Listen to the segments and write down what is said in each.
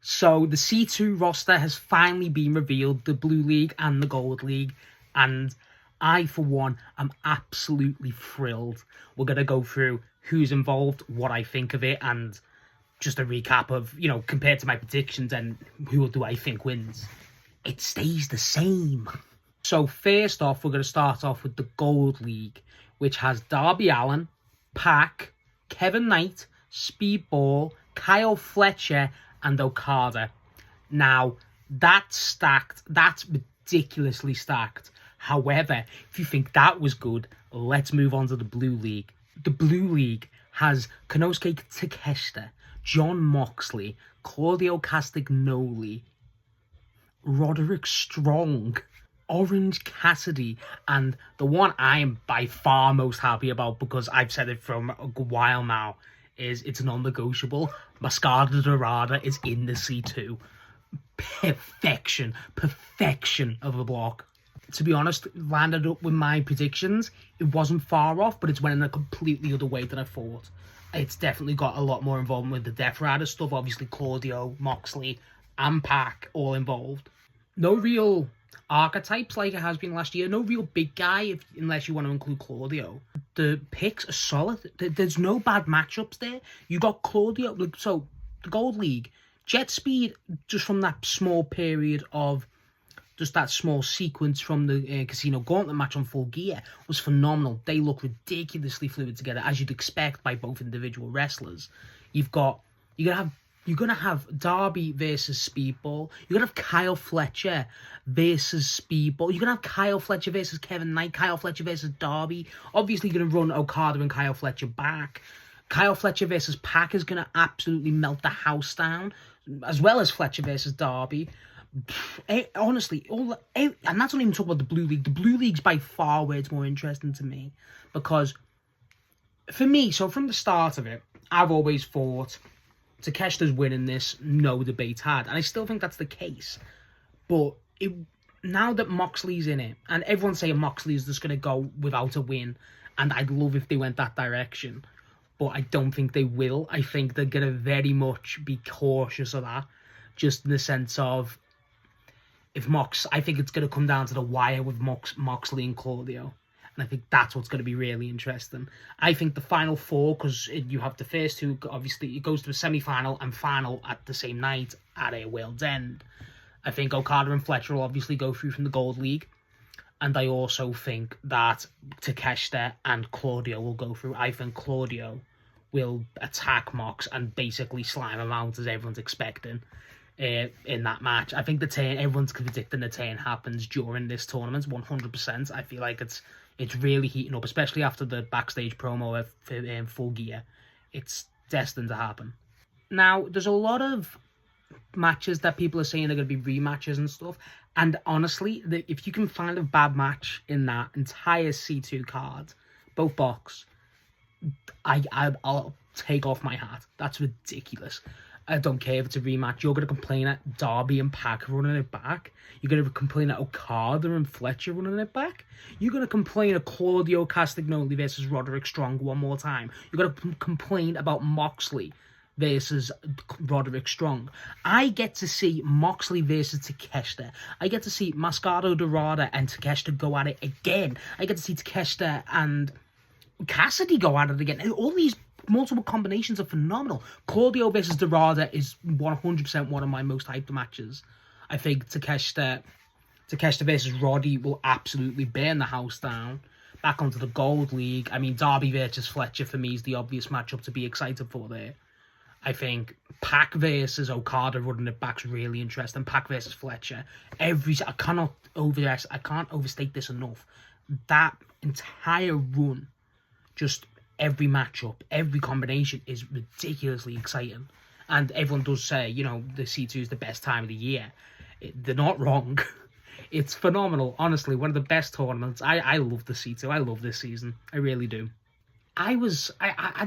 So the C2 roster has finally been revealed, the Blue League and the Gold League, and I, for one, am absolutely thrilled. We're going to go through who's involved, what I think of it, and just a recap of, compared to my predictions and who do I think wins. It stays the same. So first off, we're going to start off with the Gold League, which has Darby Allin, Pac, Kevin Knight, Speedball, Kyle Fletcher, and Okada. Now, that's stacked. That's ridiculously stacked. However, if you think that was good, let's move on to the Blue League. The Blue League has Konosuke Takeshita, Jon Moxley, Claudio Castagnoli, Roderick Strong, Orange Cassidy, and the one I am by far most happy about, because I've said it from a while now, is it's non-negotiable. Mascara Dorada is in the C2. Perfection of a block. To be honest, landed up with my predictions. It wasn't far off, but it's went in a completely other way than I thought. It's definitely got a lot more involvement with the Death Rider stuff. Obviously, Claudio, Moxley, and Pac all involved. No real archetypes like it has been last year. No real big guy, unless you want to include Claudio. The picks are solid. There's no bad matchups there. You got Claudio. So, the Gold League, Jet Speed, just from that small period of just that small sequence from the Casino Gauntlet match on Full Gear, was phenomenal. They look ridiculously fluid together, as you'd expect by both individual wrestlers. You're gonna have Darby versus Speedball. You're gonna have Kyle Fletcher versus Speedball. You're gonna have Kyle Fletcher versus Kevin Knight. Kyle Fletcher versus Darby. Obviously, you're gonna run Okada and Kyle Fletcher back. Kyle Fletcher versus Pac is gonna absolutely melt the house down, as well as Fletcher versus Darby. Honestly, and that's not even talking about the Blue League. The Blue League's by far where it's more interesting to me, because for me, so from the start of it, I've always thought Takeshita's winning this, no debate had, and I still think that's the case. But now that Moxley's in it, and everyone's saying Moxley's just going to go without a win, and I'd love if they went that direction, but I don't think they will. I think they're going to very much be cautious of that, just in the sense of, I think it's going to come down to the wire with Moxley and Claudio. And I think that's what's going to be really interesting. I think the final four, because you have the first two, obviously, it goes to a semi-final and final at the same night at a World's End. I think Okada and Fletcher will obviously go through from the Gold League. And I also think that Takeshita and Claudio will go through. I think Claudio will attack Mox and basically slime him out, as everyone's expecting in that match. I think the turn, everyone's predicting the turn happens during this tournament, 100%. I feel like it's really heating up, especially after the backstage promo of Full Gear. It's destined to happen. Now, there's a lot of matches that people are saying are going to be rematches and stuff, and honestly, if you can find a bad match in that entire C2 card, both box, I'll take off my hat. That's ridiculous. I don't care if it's a rematch. You're going to complain at Darby and Pac running it back. You're going to complain at Okada and Fletcher running it back. You're going to complain at Claudio Castagnoli versus Roderick Strong one more time. You're going to complain about Moxley versus Roderick Strong. I get to see Moxley versus Takeshita. I get to see Mascara Dorada and Takeshita go at it again. I get to see Takeshita and Cassidy go at it again. And all these multiple combinations are phenomenal. Claudio versus Dorada is 100% one of my most hyped matches. I think Takeshita versus Roddy will absolutely burn the house down. Back onto the Gold League, I mean, Darby versus Fletcher for me is the obvious matchup to be excited for there. I think Pac versus Okada running it back's really interesting. Pac versus Fletcher. I can't overstate this enough. That entire run, just every matchup, every combination is ridiculously exciting. And everyone does say, the C2 is the best time of the year. They're not wrong. It's phenomenal. Honestly, one of the best tournaments. I love the C2. I love this season. I really do. I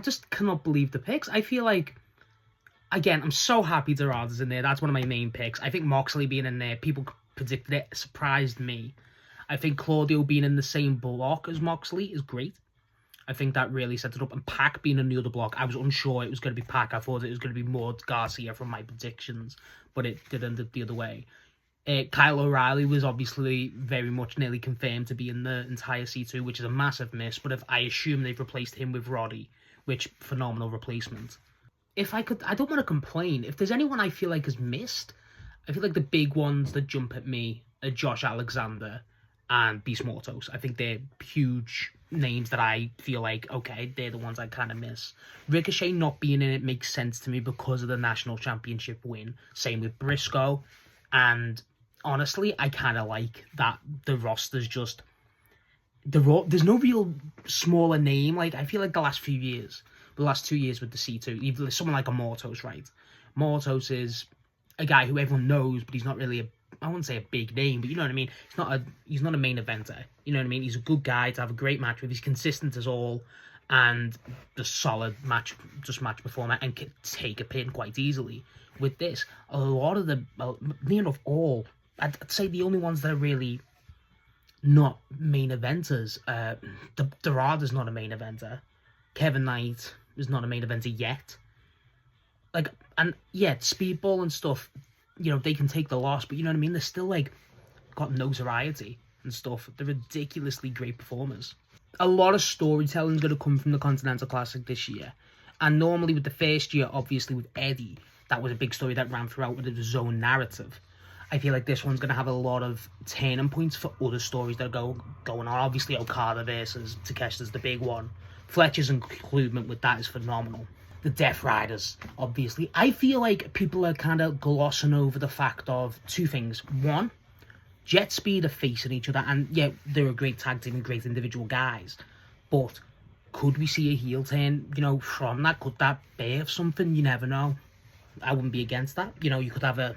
just cannot believe the picks. I feel like, again, I'm so happy Dorada's in there. That's one of my main picks. I think Moxley being in there, people predicted it, surprised me. I think Claudio being in the same block as Moxley is great. I think that really set it up. And Pac being in the other block, I was unsure it was going to be Pac. I thought it was going to be more Garcia from my predictions, but it did end up the other way. Kyle O'Reilly was obviously very much nearly confirmed to be in the entire C2, which is a massive miss, but if I assume they've replaced him with Roddy, which phenomenal replacement. If I could, I don't want to complain. If there's anyone I feel like has missed, I feel like the big ones that jump at me are Josh Alexander and Beast Mortos. I think they're huge names that I feel like, okay, they're the ones I kind of miss. Ricochet not being in it makes sense to me because of the national championship win. Same with Briscoe. And honestly, I kind of like that the roster's just... There's no real smaller name. Like, I feel like the last 2 years with the C2, even someone like a Mortos, right? Mortos is a guy who everyone knows, but he's not really I wouldn't say a big name, but you know what I mean? He's not a main eventer. You know what I mean? He's a good guy to have a great match with. He's consistent as all, and the solid match performer, and can take a pin quite easily. With this, a lot of them, near enough all, I'd say the only ones that are really not main eventers, Dorada's not a main eventer. Kevin Knight is not a main eventer yet. Like, and yeah, Speedball and stuff, you know, they can take the loss, but you know what I mean? They're still, like, got notoriety and stuff. They're ridiculously great performers. A lot of storytelling is going to come from the Continental Classic this year. And normally with the first year, obviously with Eddie, that was a big story that ran throughout with his own narrative. I feel like this one's going to have a lot of turning points for other stories that are going on. Obviously, Okada versus Takeshita's the big one. Fletcher's inclusion with that is phenomenal. The Death Riders, obviously. I feel like people are kind of glossing over the fact of two things. One, Jet Speed are facing each other, and yeah, they're a great tag team and great individual guys. But could we see a heel turn, you know, from that? Could that birth something? You never know. I wouldn't be against that. You know, you could have a,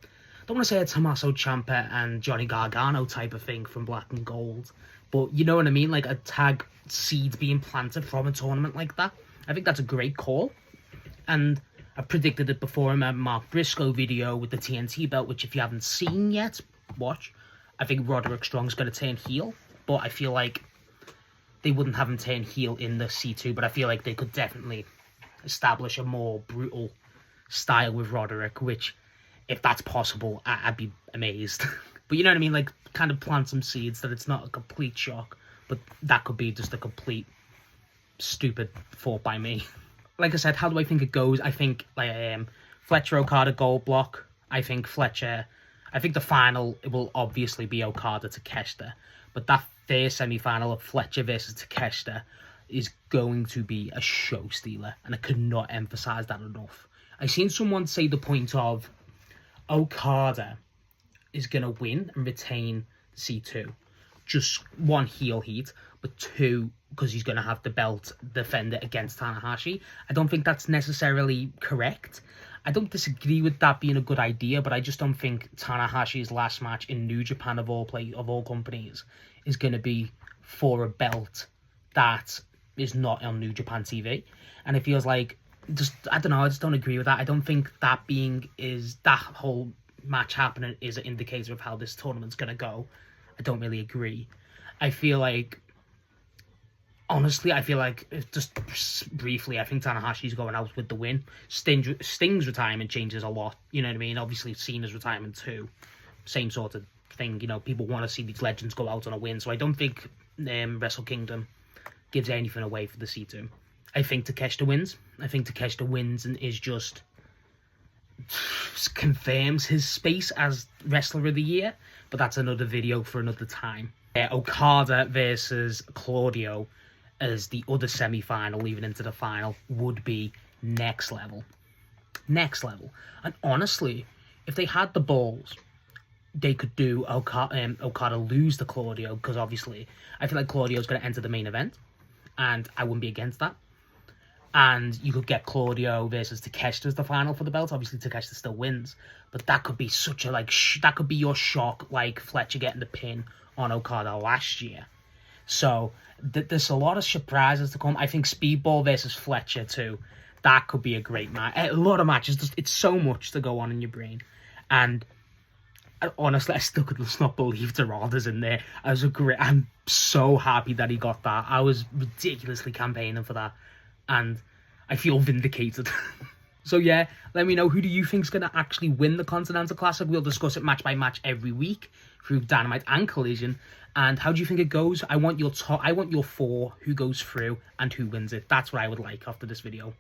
I don't want to say a Tommaso Ciampa and Johnny Gargano type of thing from Black and Gold, but you know what I mean? Like a tag seed being planted from a tournament like that. I think that's a great call. And I've predicted it before in my Mark Briscoe video with the TNT belt, which if you haven't seen yet, watch. I think Roderick Strong's going to turn heel, but I feel like they wouldn't have him turn heel in the C2, but I feel like they could definitely establish a more brutal style with Roderick, which, if that's possible, I'd be amazed. But you know what I mean? Like, kind of plant some seeds that it's not a complete shock, but that could be just a complete stupid thought by me. Like I said, how do I think it goes? I think like Fletcher Okada gold block. I think the final, it will obviously be Okada to Takeshita, but that first semi-final of Fletcher versus Takeshita is going to be a show stealer, and I could not emphasize that enough. I seen someone say the point of Okada is going to win and retain C2. Just one, heel heat, but two, because he's going to have the belt defend it against Tanahashi. I don't think that's necessarily correct. I don't disagree with that being a good idea, but I just don't think Tanahashi's last match in New Japan of all companies is going to be for a belt that is not on New Japan TV. And it feels like, I don't know, I just don't agree with that. I don't think that whole match happening is an indicator of how this tournament's going to go. I don't really agree. I feel like, honestly, just briefly, I think Tanahashi's going out with the win. Sting's retirement changes a lot, you know what I mean? Obviously, Cena's retirement too. Same sort of thing, you know, people want to see these legends go out on a win, so I don't think Wrestle Kingdom gives anything away for the C2. I think Takeshita wins. I think Takeshita wins and is just confirms his space as Wrestler of the Year, but that's another video for another time. Okada versus Claudio as the other semi-final, leading into the final, would be next level. Next level. And honestly, if they had the balls, they could do Okada lose to Claudio, because obviously I feel like Claudio's going to enter the main event, and I wouldn't be against that. And you could get Claudio versus Takeshita as the final for the belt. Obviously, Takeshita still wins, but that could be such a that could be your shock, like Fletcher getting the pin on Okada last year. So there's a lot of surprises to come. I think Speedball versus Fletcher too. That could be a great match. A lot of matches. It's so much to go on in your brain, and And honestly, I still could not believe Dorada's in there. I'm so happy that he got that. I was ridiculously campaigning for that, and I feel vindicated. So yeah, let me know, who do you think's going to actually win the Continental Classic? We'll discuss it match by match every week through Dynamite and Collision. And how do you think it goes? I want your 4 who goes through and who wins it. That's what I would like after this video.